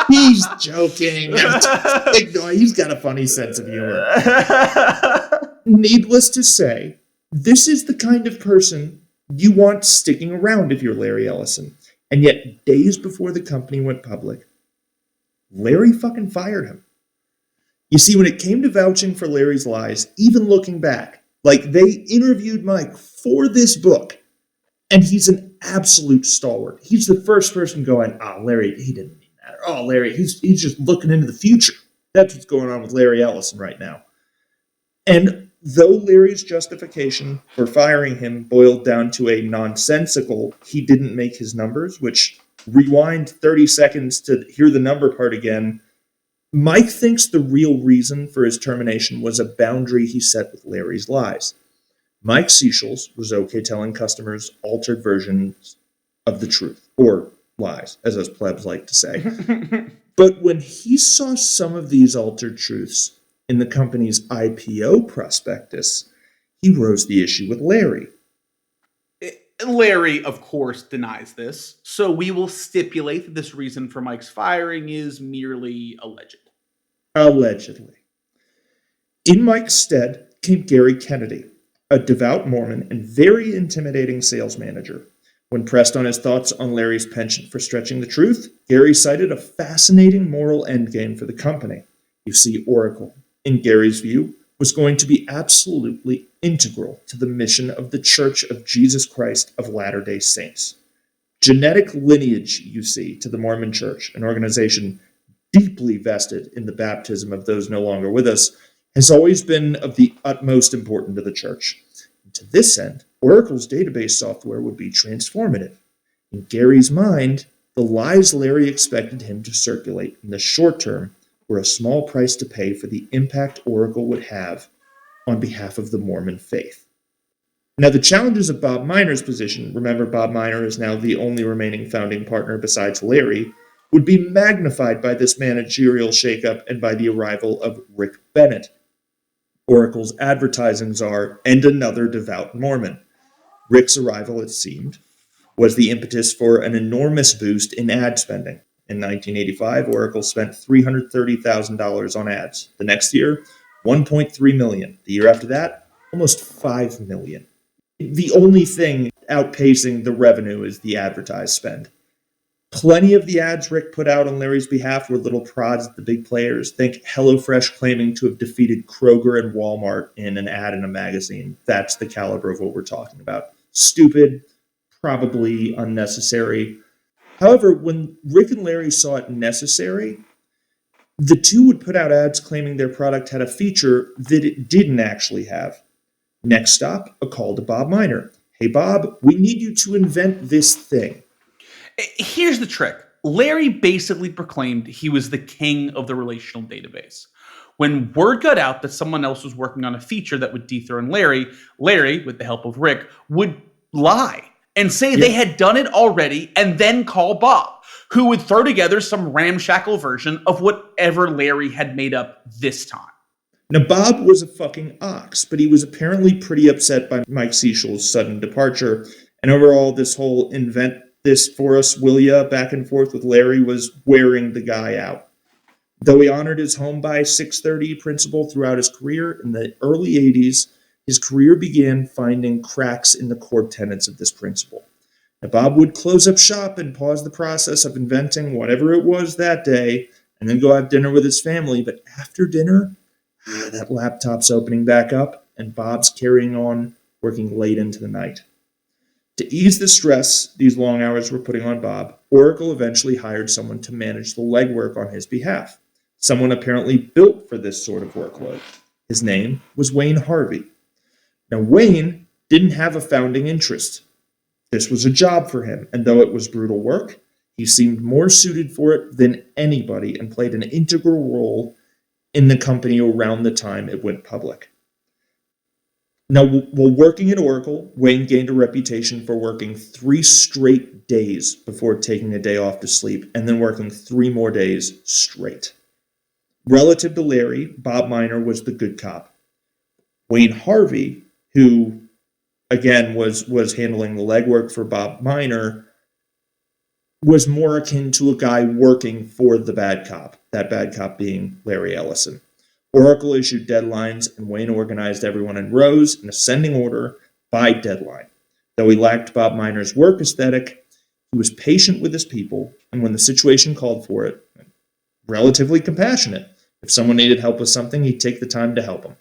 He's joking. He's got a funny sense of humor. Needless to say, this is the kind of person you want sticking around if you're Larry Ellison. And yet, days before the company went public, Larry fucking fired him. You see, when it came to vouching for Larry's lies, even looking back, like they interviewed Mike for this book, and he's an absolute stalwart. He's the first person going, Larry, he didn't mean that. Or, Larry, he's just looking into the future. That's what's going on with Larry Ellison right now. And though Larry's justification for firing him boiled down to a nonsensical, he didn't make his numbers, which rewind 30 seconds to hear the number part again, Mike thinks the real reason for his termination was a boundary he set with Larry's lies. Mike Seychelles was okay telling customers altered versions of the truth, or lies, as us plebs like to say. But when he saw some of these altered truths in the company's IPO prospectus, he rose the issue with Larry. Larry, of course, denies this, so we will stipulate that this reason for Mike's firing is merely alleged. Allegedly. In Mike's stead came Gary Kennedy, a devout Mormon and very intimidating sales manager. When pressed on his thoughts on Larry's penchant for stretching the truth, Gary cited a fascinating moral endgame for the company. You see, Oracle, in Gary's view, was going to be absolutely integral to the mission of the Church of Jesus Christ of Latter-day Saints. Genetic lineage, you see, to the Mormon Church, an organization deeply vested in the baptism of those no longer with us, has always been of the utmost importance to the Church. And to this end, Oracle's database software would be transformative. In Gary's mind, the lies Larry expected him to circulate in the short term were a small price to pay for the impact Oracle would have on behalf of the Mormon faith. Now, the challenges of Bob Miner's position, remember Bob Miner is now the only remaining founding partner besides Larry, would be magnified by this managerial shakeup and by the arrival of Rick Bennett, Oracle's advertising czar and another devout Mormon. Rick's arrival, it seemed, was the impetus for an enormous boost in ad spending. In 1985, Oracle spent $330,000 on ads. The next year, $1.3 million. The year after that, almost $5 million. The only thing outpacing the revenue is the advertised spend. Plenty of the ads Rick put out on Larry's behalf were little prods at the big players. Think HelloFresh claiming to have defeated Kroger and Walmart in an ad in a magazine. That's the caliber of what we're talking about. Stupid, probably unnecessary. However, when Rick and Larry saw it necessary, the two would put out ads claiming their product had a feature that it didn't actually have. Next stop, a call to Bob Miner. Hey, Bob, we need you to invent this thing. Here's the trick. Larry basically proclaimed he was the king of the relational database. When word got out that someone else was working on a feature that would dethrone Larry, with the help of Rick, would lie and say they had done it already and then call Bob, who would throw together some ramshackle version of whatever Larry had made up this time. Now, Bob was a fucking ox, but he was apparently pretty upset by Mike Sechel's sudden departure. And overall, this whole invent this for us, will ya, back and forth with Larry was wearing the guy out. Though he honored his home by 630 principle throughout his career, in the early 80s, his career began finding cracks in the core tenets of this principle. Now, Bob would close up shop and pause the process of inventing whatever it was that day, and then go have dinner with his family. But after dinner, that laptop's opening back up, and Bob's carrying on, working late into the night. To ease the stress these long hours were putting on Bob, Oracle eventually hired someone to manage the legwork on his behalf. Someone apparently built for this sort of workload. His name was Wayne Harvey. Now, Wayne didn't have a founding interest. This was a job for him, and though it was brutal work, he seemed more suited for it than anybody and played an integral role in the company around the time it went public. Now, while working at Oracle, Wayne gained a reputation for working 3 straight days before taking a day off to sleep, and then working 3 more days straight. Relative to Larry, Bob Miner was the good cop. Wayne Harvey, who, again, was handling the legwork for Bob Miner, was more akin to a guy working for the bad cop, that bad cop being Larry Ellison. Oracle issued deadlines, and Wayne organized everyone in rows in ascending order by deadline. Though he lacked Bob Miner's work aesthetic, he was patient with his people, and when the situation called for it, relatively compassionate. If someone needed help with something, he'd take the time to help them.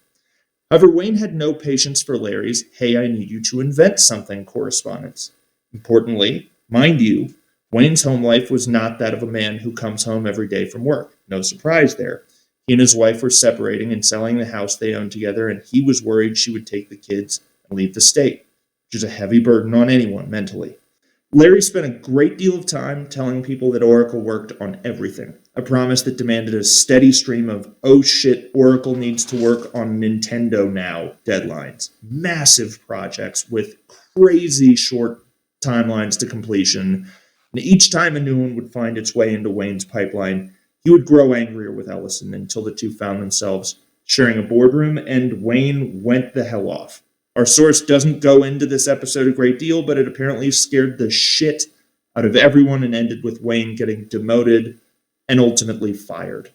However, Wayne had no patience for Larry's, "Hey, I need you to invent something" correspondence. Importantly, mind you, Wayne's home life was not that of a man who comes home every day from work. No surprise there. He and his wife were separating and selling the house they owned together, and he was worried she would take the kids and leave the state, which is a heavy burden on anyone mentally. Larry spent a great deal of time telling people that Oracle worked on everything, a promise that demanded a steady stream of, "oh shit, Oracle needs to work on Nintendo now" deadlines. Massive projects with crazy short timelines to completion. And each time a new one would find its way into Wayne's pipeline, he would grow angrier with Ellison until the two found themselves sharing a boardroom, and Wayne went the hell off. Our source doesn't go into this episode a great deal, but it apparently scared the shit out of everyone and ended with Wayne getting demoted and ultimately fired.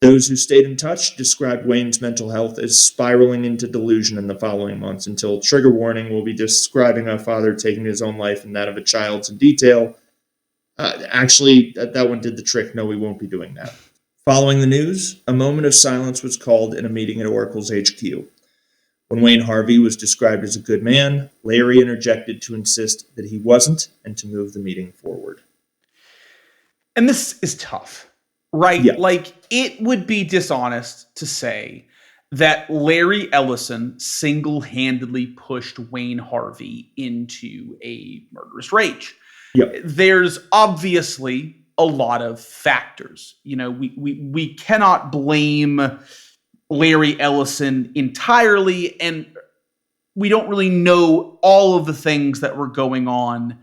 Those who stayed in touch described Wayne's mental health as spiraling into delusion in the following months until, trigger warning, we'll be describing a father taking his own life and that of a child's in detail. Actually, that one did the trick. No, we won't be doing that. Following the news, a moment of silence was called in a meeting at Oracle's HQ. When Wayne Harvey was described as a good man, Larry interjected to insist that he wasn't and to move the meeting forward. And this is tough, right? Yeah. Like, it would be dishonest to say that Larry Ellison single-handedly pushed Wayne Harvey into a murderous rage. Yep. There's obviously a lot of factors. You know, we cannot blame Larry Ellison entirely, and we don't really know all of the things that were going on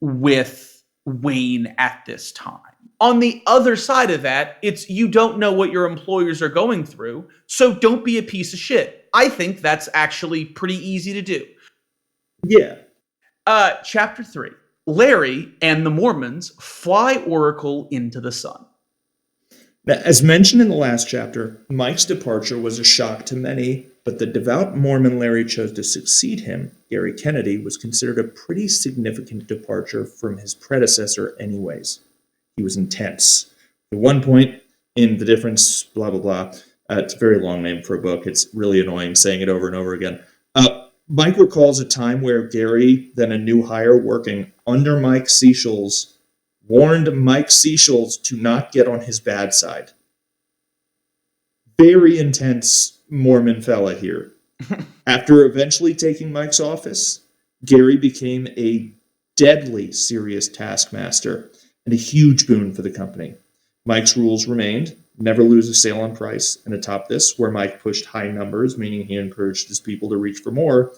with Wayne at this time. On the other side of that, it's you don't know what your employers are going through, so don't be a piece of shit. I think that's actually pretty easy to do. Yeah. Chapter 3. Larry and the Mormons fly Oracle into the sun. Now, as mentioned in the last chapter, Mike's departure was a shock to many, but the devout Mormon Larry chose to succeed him, Gary Kennedy, was considered a pretty significant departure from his predecessor anyways. He was intense. At one point in The Difference, blah, blah, blah, it's a very long name for a book. It's really annoying saying it over and over again. Mike recalls a time where Gary, then a new hire working under Mike Seychelles, warned Mike Seychelles to not get on his bad side. Very intense Mormon fella here. After eventually taking Mike's office, Gary became a deadly serious taskmaster and a huge boon for the company. Mike's rules remained: never lose a sale on price, and atop this, where Mike pushed high numbers, meaning he encouraged his people to reach for more,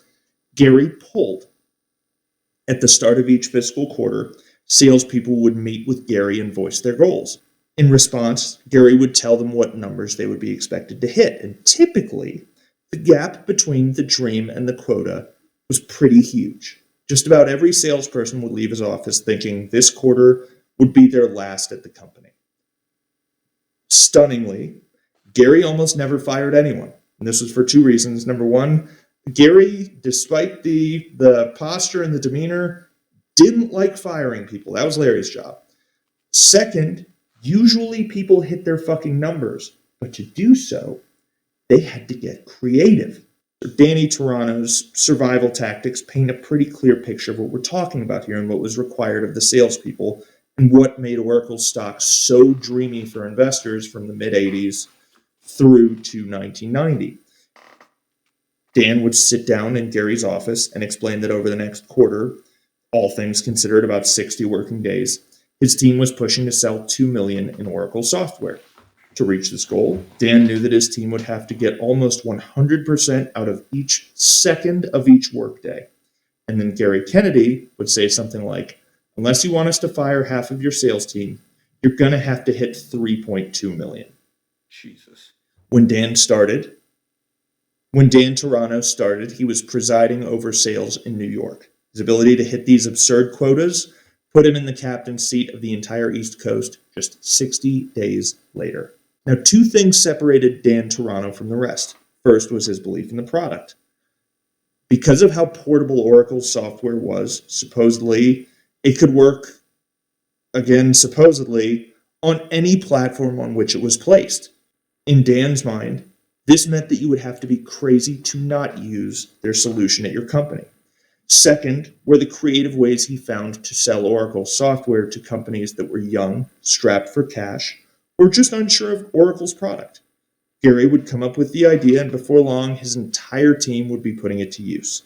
Gary pulled. At the start of each fiscal quarter, salespeople would meet with Gary and voice their goals. In response, Gary would tell them what numbers they would be expected to hit, and typically, the gap between the dream and the quota was pretty huge. Just about every salesperson would leave his office thinking this quarter would be their last at the company. Stunningly, Gary almost never fired anyone, and this was for two reasons. Number one, Gary, despite the posture and the demeanor, didn't like firing people. That was Larry's job. Second, usually people hit their fucking numbers, but to do so, they had to get creative. Danny Toronto's survival tactics paint a pretty clear picture of what we're talking about here and what was required of the salespeople and what made Oracle's stock so dreamy for investors from the mid-'80s through to 1990. Dan would sit down in Gary's office and explain that over the next quarter, all things considered about 60 working days, his team was pushing to sell $2 million in Oracle software. To reach this goal, Dan knew that his team would have to get almost 100% out of each second of each workday. And then Gary Kennedy would say something like, unless you want us to fire half of your sales team, you're going to have to hit 3.2 million. Jesus. When Dan Toronto started, he was presiding over sales in New York. His ability to hit these absurd quotas put him in the captain's seat of the entire East Coast just 60 days later. Now, two things separated Dan Toronto from the rest. First was his belief in the product. Because of how portable Oracle's software was, supposedly, it could work, again, supposedly, on any platform on which it was placed. In Dan's mind, this meant that you would have to be crazy to not use their solution at your company. Second were the creative ways he found to sell Oracle software to companies that were young, strapped for cash, or just unsure of Oracle's product. Gary would come up with the idea, and before long, his entire team would be putting it to use.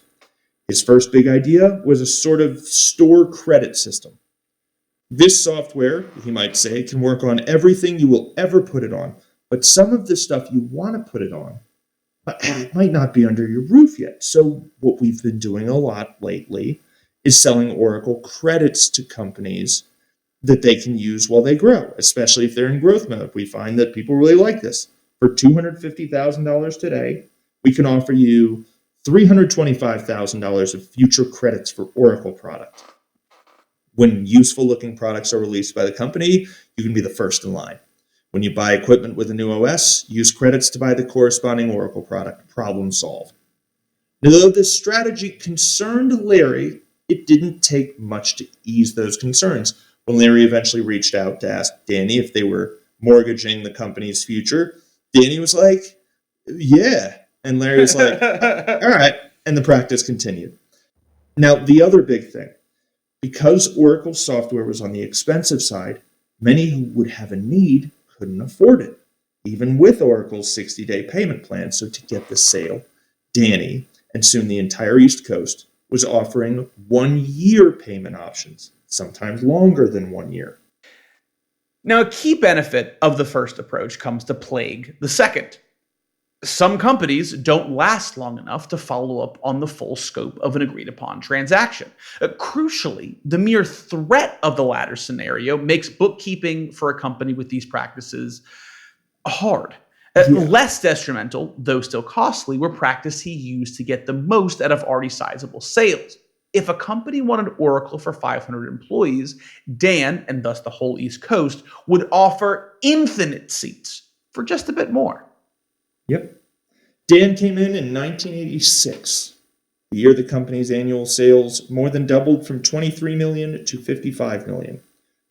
His first big idea was a sort of store credit system. This software, he might say, can work on everything you will ever put it on, but some of the stuff you want to put it on might not be under your roof yet. So what we've been doing a lot lately is selling Oracle credits to companies that they can use while they grow, especially if they're in growth mode. We find that people really like this. For $250,000 today, we can offer you $325,000 of future credits for Oracle product. When useful-looking products are released by the company, you can be the first in line. When you buy equipment with a new OS, use credits to buy the corresponding Oracle product. Problem solved. Now, though this strategy concerned Larry, it didn't take much to ease those concerns. When Larry eventually reached out to ask Danny if they were mortgaging the company's future, Danny was like, yeah. And Larry was like, all right. And the practice continued. Now, the other big thing, because Oracle software was on the expensive side, many who would have a need couldn't afford it, even with Oracle's 60-day payment plan. So to get the sale, Danny, and soon the entire East Coast, was offering 1-year payment options, sometimes longer than 1 year. Now, a key benefit of the first approach comes to plague the second. Some companies don't last long enough to follow up on the full scope of an agreed-upon transaction. Crucially, the mere threat of the latter scenario makes bookkeeping for a company with these practices hard. Less detrimental, though still costly, were practices he used to get the most out of already sizable sales. If a company wanted Oracle for 500 employees, Dan, and thus the whole East Coast, would offer infinite seats for just a bit more. Yep. Dan came in 1986, the year the company's annual sales more than doubled from 23 million to 55 million.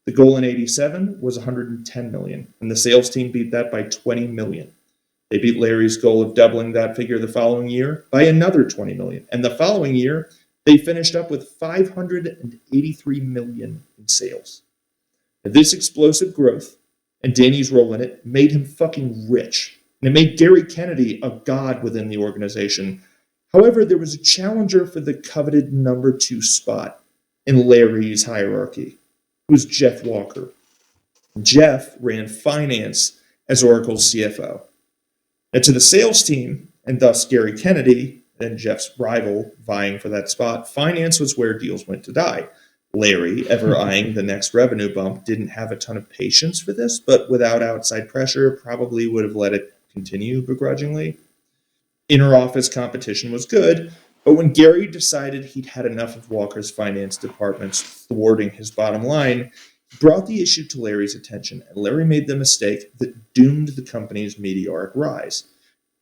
The goal in 87 was 110 million, and the sales team beat that by 20 million. They beat Larry's goal of doubling that figure the following year by another 20 million. And the following year, they finished up with 583 million in sales. Now, this explosive growth and Danny's role in it made him fucking rich. And it made Gary Kennedy a god within the organization. However, there was a challenger for the coveted number 2 spot in Larry's hierarchy. It was Jeff Walker. Jeff ran finance as Oracle's CFO. Now, to the sales team, and thus Gary Kennedy, and Jeff's rival vying for that spot, finance was where deals went to die. Larry, ever eyeing the next revenue bump, didn't have a ton of patience for this, but without outside pressure, probably would have let it continue begrudgingly. Inter-office competition was good, but when Gary decided he'd had enough of Walker's finance departments thwarting his bottom line, he brought the issue to Larry's attention, and Larry made the mistake that doomed the company's meteoric rise.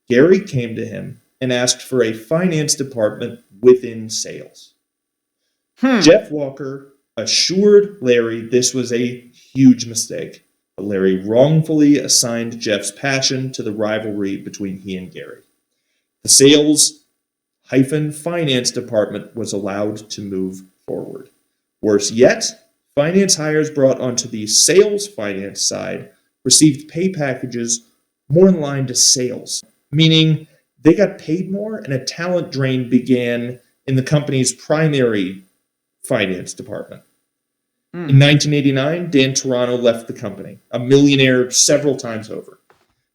Gary came to him and asked for a finance department within sales. Jeff Walker assured Larry this was a huge mistake, but Larry wrongfully assigned Jeff's passion to the rivalry between he and Gary. The sales-finance department was allowed to move forward. Worse yet, finance hires brought onto the sales finance side received pay packages more in line to sales, meaning they got paid more and a talent drain began in the company's primary finance department. In 1989, Dan Toronto left the company, a millionaire several times over.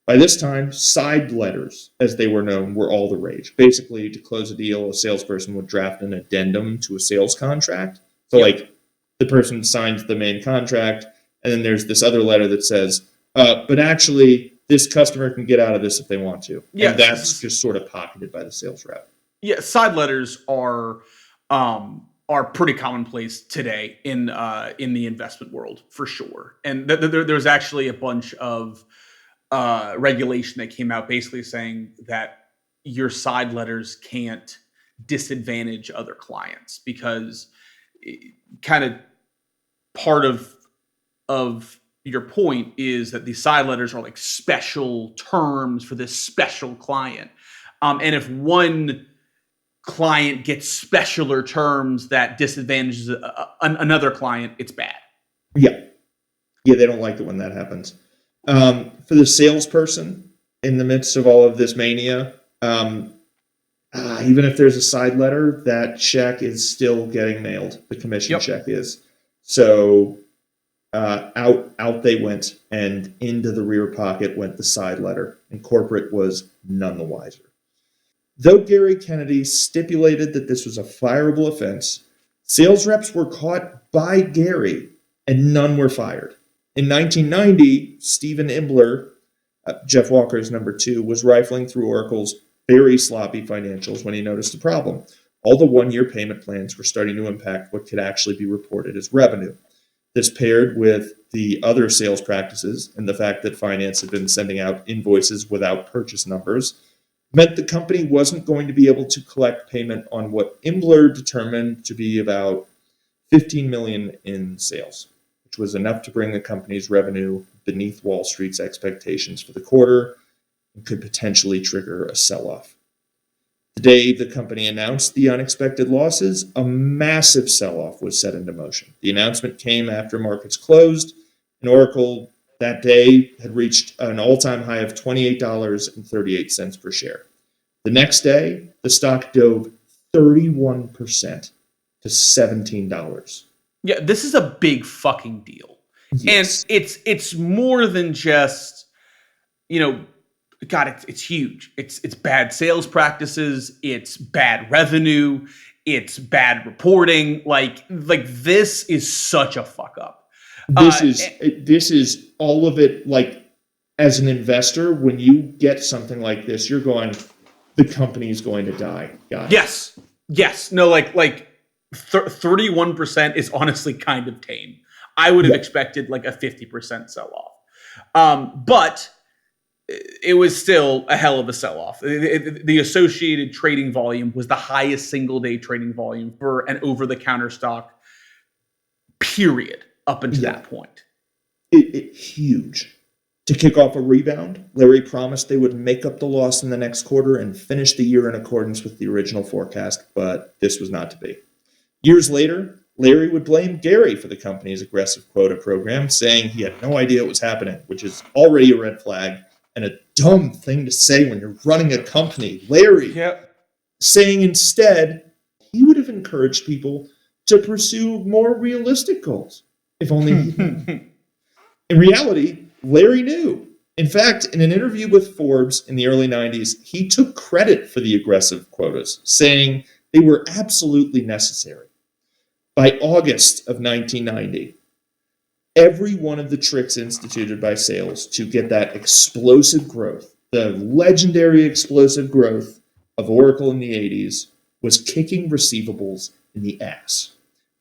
By this time, side letters, as they were known, were all the rage. Basically, to close a deal, a salesperson would draft an addendum to a sales contract. So, like, the person signs the main contract, and then there's this other letter that says, but actually, this customer can get out of this if they want to. Yeah, and that's just sort of pocketed by the sales rep. Yeah, side letters are pretty commonplace today in the investment world, for sure. And there's actually a bunch of regulation that came out basically saying that your side letters can't disadvantage other clients, because kind of part of your point is that these side letters are like special terms for this special client. And if one client gets specialer terms that disadvantages another client, it's bad. Yeah, they don't like it when that happens. For the salesperson in the midst of all of this mania, even if there's a side letter, that check is still getting mailed. The commission check is. So out they went, and into the rear pocket went the side letter, and corporate was none the wiser. Though Gary Kennedy stipulated that this was a fireable offense, Sales reps were caught by Gary, and none were fired. In 1990, Stephen Imbler, Jeff Walker's number two, was rifling through Oracle's very sloppy financials when he noticed a problem. All the one-year payment plans were starting to impact what could actually be reported as revenue. This paired with the other sales practices and the fact that finance had been sending out invoices without purchase numbers meant the company wasn't going to be able to collect payment on what Imbler determined to be about $15 million in sales, which was enough to bring the company's revenue beneath Wall Street's expectations for the quarter and could potentially trigger a sell-off. The day the company announced the unexpected losses, a massive sell-off was set into motion. The announcement came after markets closed, and Oracle that day had reached an all-time high of $28.38 per share. The next day, the stock dove 31% to $17. Yeah, this is a big fucking deal. Yes. And it's more than just, God, it's huge. It's bad sales practices, it's bad revenue, it's bad reporting. Like this is such a fuck up. This is all of it. Like, as an investor, when you get something like this, you're going, the company is going to die. Got it. Yes. No, 31% is honestly kind of tame. I would have expected like a 50% sell-off. But it was still a hell of a sell-off. The associated trading volume was the highest single-day trading volume for an over-the-counter stock, period, up until that point. Huge. To kick off a rebound, Larry promised they would make up the loss in the next quarter and finish the year in accordance with the original forecast, but this was not to be. Years later, Larry would blame Gary for the company's aggressive quota program, saying he had no idea what was happening, which is already a red flag and a dumb thing to say when you're running a company. Larry saying instead he would have encouraged people to pursue more realistic goals, if only he'd known. In reality, Larry knew. In fact, in an interview with Forbes in the early 90s, he took credit for the aggressive quotas, saying they were absolutely necessary. By August of 1990, every one of the tricks instituted by sales to get that explosive growth, the legendary explosive growth of Oracle in the 80s, was kicking receivables in the ass.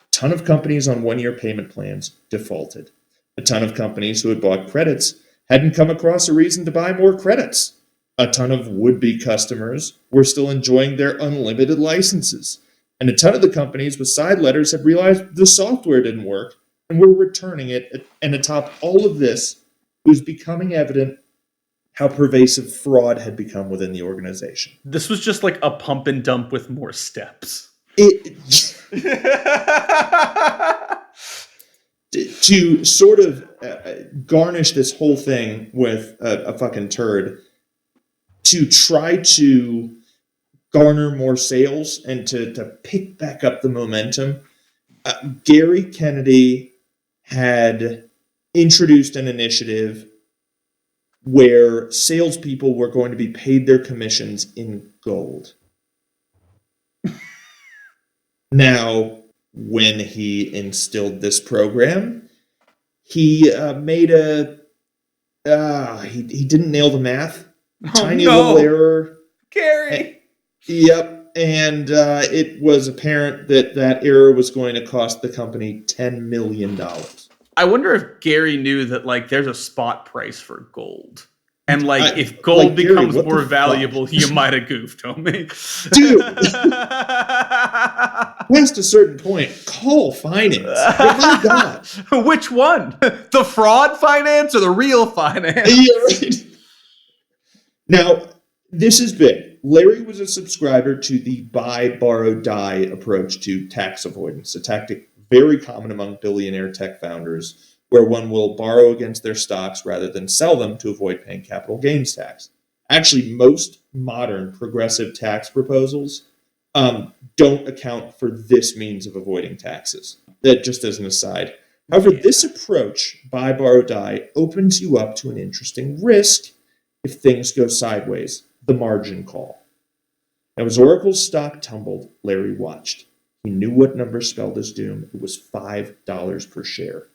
A ton of companies on one-year payment plans defaulted. A ton of companies who had bought credits hadn't come across a reason to buy more credits. A ton of would-be customers were still enjoying their unlimited licenses. And a ton of the companies with side letters had realized the software didn't work and were returning it. And atop all of this, it was becoming evident how pervasive fraud had become within the organization. This was just like a pump and dump with more steps. To sort of garnish this whole thing with a fucking turd, to try to garner more sales and to pick back up the momentum, Gary Kennedy had introduced an initiative where salespeople were going to be paid their commissions in gold. Now, when he instilled this program, he made he didn't nail the math. Tiny little error. Gary! Yep, and it was apparent that error was going to cost the company $10 million. I wonder if Gary knew that, there's a spot price for gold. And, if gold becomes Gary, more valuable, you might have goofed, homie. Dude! Past a certain point, call finance. My God. Which one? The fraud finance or the real finance? Yeah, right. Now, this is big. Larry was a subscriber to the buy, borrow, die approach to tax avoidance, a tactic very common among billionaire tech founders, where one will borrow against their stocks rather than sell them to avoid paying capital gains tax. Actually, most modern progressive tax proposals don't account for this means of avoiding taxes. That just as an aside. However, this approach, buy, borrow, die, opens you up to an interesting risk if things go sideways, the margin call. Now, as Oracle's stock tumbled, Larry watched. He knew what number spelled his doom. It was $5 per share.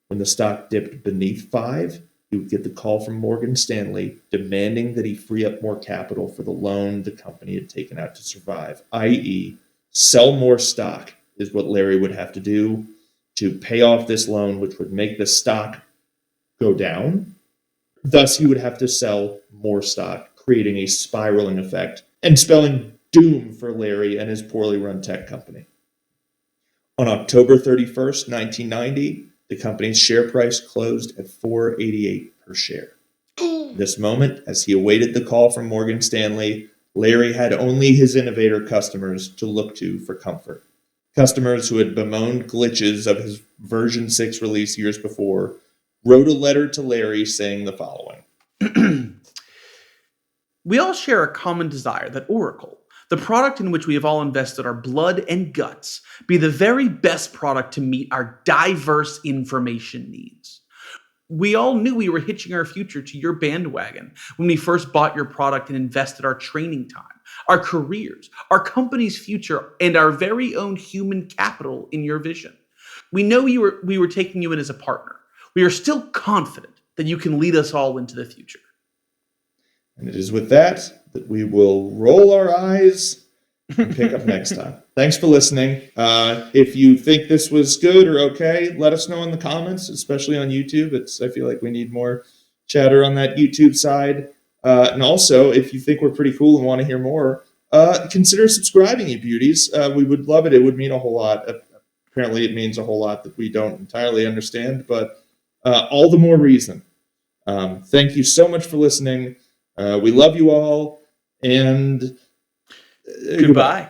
When the stock dipped beneath 5, he would get the call from Morgan Stanley demanding that he free up more capital for the loan the company had taken out to survive, i.e., sell more stock is what Larry would have to do to pay off this loan, which would make the stock go down. Thus, he would have to sell more stock, creating a spiraling effect and spelling doom for Larry and his poorly run tech company. On October 31st, 1990, the company's share price closed at $4.88 per share. This moment, as he awaited the call from Morgan Stanley, Larry had only his innovator customers to look to for comfort. Customers who had bemoaned glitches of his version 6 release years before wrote a letter to Larry saying the following. We all share a common desire that Oracle, the product in which we have all invested our blood and guts, be the very best product to meet our diverse information needs. We all knew we were hitching our future to your bandwagon when we first bought your product and invested our training time, our careers, our company's future, and our very own human capital in your vision. We know we were taking you in as a partner. We are still confident that you can lead us all into the future. And it is with that we will roll our eyes and pick up next time. Thanks for listening. If you think this was good or okay, let us know in the comments, especially on YouTube. I feel like we need more chatter on that YouTube side. And also, if you think we're pretty cool and want to hear more, consider subscribing, you beauties. We would love it. It would mean a whole lot. Apparently, it means a whole lot that we don't entirely understand, but all the more reason. Thank you so much for listening. We love you all, and Goodbye.